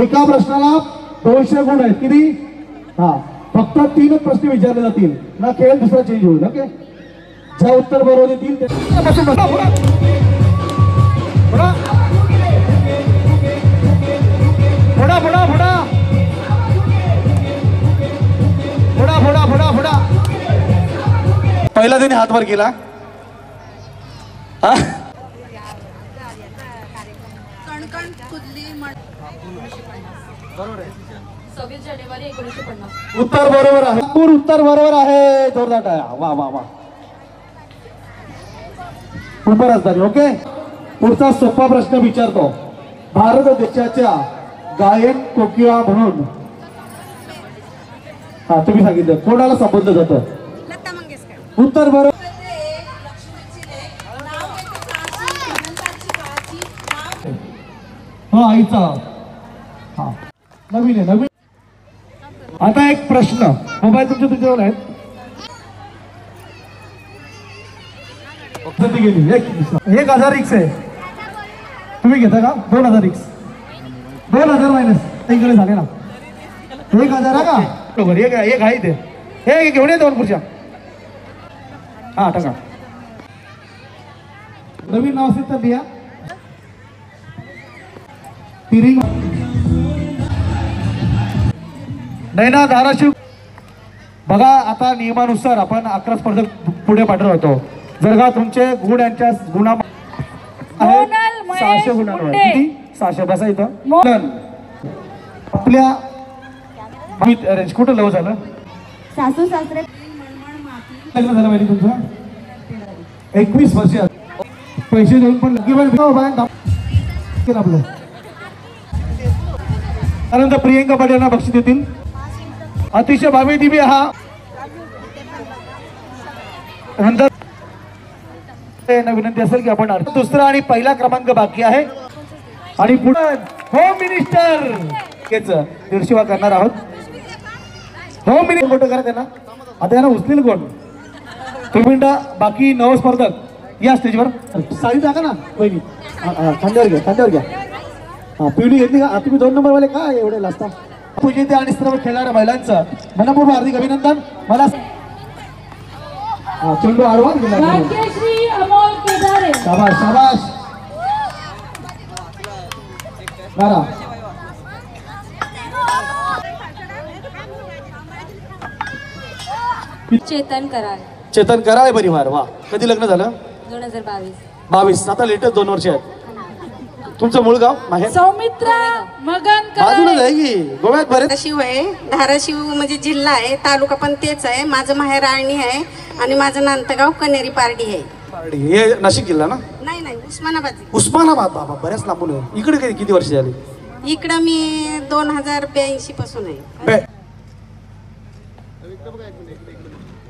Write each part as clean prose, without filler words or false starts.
एका प्रश्नाला 200 गुण आहेत किती? हा, फक्त 3 प्रश्न विचारले जातील ना, खेळ दुसरा चेंज होईल. ओके, ज्या उत्तर बरोबर येतील पहिला त्यांनी हात वर केला. उत्तर बरोबर आहे. उत्तर बरोबर आहे. जोरदार टाळ्या. वा वा वा, खूपच झाली. ओके, पुढचा सोपा प्रश्न विचारतो. भारत देशाच्या गायन कोकिळा म्हणून हा तुम्ही सांगितलं कोणाला संबोधलं जातं? उत्तर बरोबर. हा आईचा. हा नवीन आहे, नवीन. आता एक प्रश्न, मोबाईल तुमच्याजवळ आहेत? गेली 1000 रिक्स आहे. तुम्ही घेता का? 2000 रिक्स. 2000 मायनस इकडे झाले ना. 1000 आहे का? बरोबर. एक आहे ते. हे घेऊन ये 2 खुर्च्या. हा टाका. नवीन नाव असेल तर लिहा. तिरिंग नैना धाराशिव. बघा आता नियमानुसार आपण 11 स्पर्धक पुढे पाठवत होतो. जर का तुमचे गुण यांच्या गुणा 600 गुणांवर किती? 600 बसा इथं. आपल्या रेंज कुठं लव झालं? सासू सासरे लग्न झालं माहिती तुमचं? 21 वर्ष पैसे देऊन पण आपलं. त्यानंतर प्रियंका पाटील यांना बक्षीस देतील. अतिशय भावी दिव्य हा. नंतर विनंती असेल की आपण दुसरा आणि पहिला क्रमांक बाकी आहे आणि पुढे होम मिनिस्टर 150 करणार आहोत. होम मिनिस्टर फोटो करा त्यांना. आता यांना उचलेल कोण? तुम्ही बाकी 9 स्पर्धक या स्टेजवर. साडी टाका ना पहिली. खांद्यावर घ्या, खांद्यावर घ्या. हा पिवली घेतली का? तुम्ही 2 नंबर वाले काय एवढे लाजता? पूजेते आणि सर्व खेळणाऱ्या महिलांचं मनपूर्वक हार्दिक अभिनंदन. मला चेंडू आडवा. शाबाश शाबाश. बरा चेतन कराड. चेतन कराळे परिवार. वा, कधी लग्न झालं? 2022. आता लेटेस्ट 2 वर्ष आहेत. तुमचं मूळ गाव? माहेर सौमित्रा मगन बाजूला जाय की गोव्यात बरेच. धाराशिव आहे. धाराशिव म्हणजे जिल्हा आहे, तालुका पण तेच आहे. माझं माहेर आळणी आहे आणि माझं नांदगाव कनेरी पारडी आहे. हे नाशिक जिल्हा ना? नाही नाही, उस्मानाबाद. उस्मानाबाद. बाबा बऱ्याच लांबून आहे. इकडे किती वर्ष झाली? इकडं मी 2082 पासून आहे.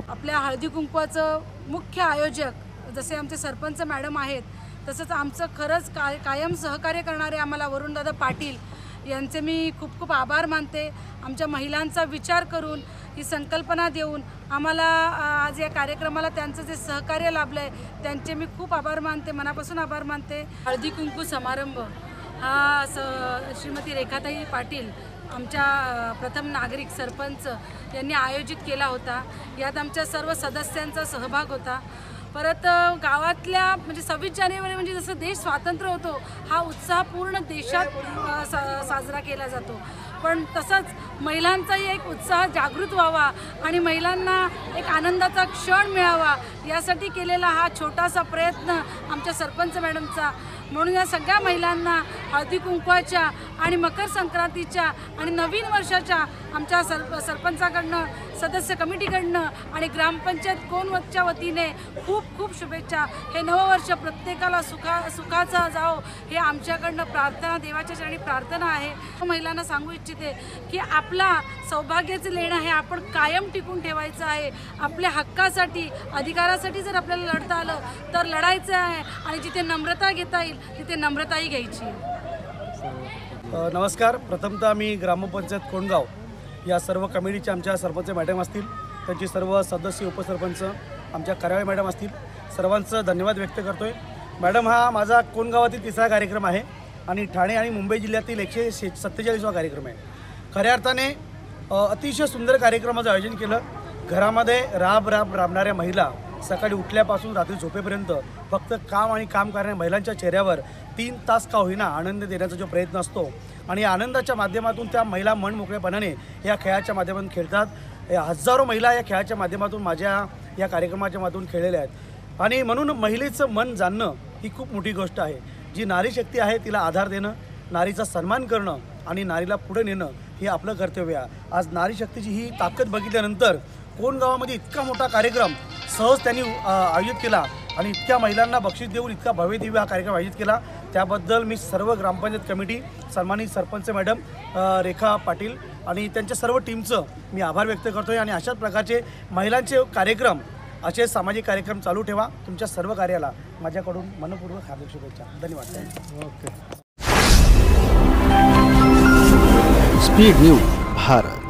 आपल्या हळदी कुंकवाचं मुख्य आयोजक जसे आमचे सरपंच मॅडम आहेत, तसंच आमचं खरंच कायम सहकार्य करणारे आम्हाला वरुणदादा पाटील यांचे मी खूप खूप आभार मानते. आमच्या महिलांचा विचार करून ही संकल्पना देऊन आम्हाला आज या कार्यक्रमाला त्यांचं जे सहकार्य लाभलं आहे त्यांचे मी खूप आभार मानते, मनापासून आभार मानते. हळदी कुंकू समारंभ हा श्रीमती रेखाताई पाटील आमच्या प्रथम नागरिक सरपंच यांनी आयोजित केला होता. यात आमच्या सर्व सदस्यांचा सहभाग होता. परत गावातल्या म्हणजे 26 जानेवारी म्हणजे जसं देश स्वातंत्र्य होतो हा उत्साह पूर्ण देशात साजरा केला जातो, पण तसंच महिलांचाही एक उत्साह जागृत व्हावा आणि महिलांना एक आनंदाचा क्षण मिळावा यासाठी केलेला हा छोटासा प्रयत्न आमच्या सरपंच मॅडमचा. म्हणून या सगळ्या महिलांना हळदी कुंकवाच्या आणि मकर संक्रांतीच्या आणि नवीन वर्षाच्या आमच्या सरपंचाकडनं, सदस्य कमिटीकडनं आणि ग्रामपंचायत कोणच्या वतीने खूप खूप शुभेच्छा. हे नववर्ष प्रत्येकाला सुखाचा जाओ हे आमच्याकडनं प्रार्थना, देवाच्या चरणी प्रार्थना आहे. महिलांना सांगू इच्छिते की आपला सौभाग्याचं लेणं हे आपण कायम टिकून ठेवायचं आहे. आपल्या हक्कासाठी, अधिकारासाठी जर आपल्याला लढता आलं तर लढायचं आहे आणि जिथे नम्रता घेता येईल तिथे नम्रताही घ्यायची. नमस्कार. प्रथमतः मी ग्रामपंचायत कोंडगाव या सर्व कमिटीचे आमच्या सरपंच मॅडम असतील, त्यांची सर्व सदस्य, उपसरपंच, आमच्या कार्यालय मॅडम असतील, सर्वांचं धन्यवाद व्यक्त करतो आहे. मॅडम, हा माझा कोंडगावातील 3रा कार्यक्रम आहे. आणि ठाणे आणि मुंबई जिल्ह्यातील 147वा कार्यक्रम आहे. खऱ्या अर्थाने अतिशय सुंदर कार्यक्रमाचं आयोजन केलं. घरामध्ये राबणाऱ्या महिला सकाळी उठल्यापासून रात्री झोपेपर्यंत फक्त काम आणि काम करणाऱ्या महिलांच्या चेहऱ्यावर 3 तास का होईना आनंद देण्याचा जो प्रयत्न असतो आणि आनंदाच्या माध्यमातून त्या महिला मनमोकळेपणाने या खेळाच्या माध्यमातून खेळतात. हजारो महिला या खेळाच्या माध्यमातून माझ्या या कार्यक्रमाच्या माध्यमातून खेळलेल्या आहेत आणि म्हणून महिलेचं मन जाणणं ही खूप मोठी गोष्ट आहे. जी नारी शक्ती आहे तिला आधार देणं, नारीचा सन्मान करणं आणि नारीला पुढे नेणं हे आपलं कर्तव्य आहे. आज नारी शक्तीची ही ताकद बघितल्यानंतर कोंडगावामध्ये इतका मोठा कार्यक्रम सहज त्यांनी आयोजित केला आणि इतक्या महिलांना बक्षीस देऊन इतका भव्य दिव्य हा कार्यक्रम आयोजित केला. त्याबद्दल मी सर्व ग्रामपंचायत कमिटी, सन्मानित सरपंच मॅडम रेखा पाटील आणि त्यांच्या सर्व टीमचं मी आभार व्यक्त करतो आहे. आणि अशाच प्रकारचे महिलांचे कार्यक्रम, असे सामाजिक कार्यक्रम चालू ठेवा. तुमच्या सर्व कार्याला माझ्याकडून मनपूर्वक हार्दिक शुभेच्छा. धन्यवाद. ओके. Speed news Bharat.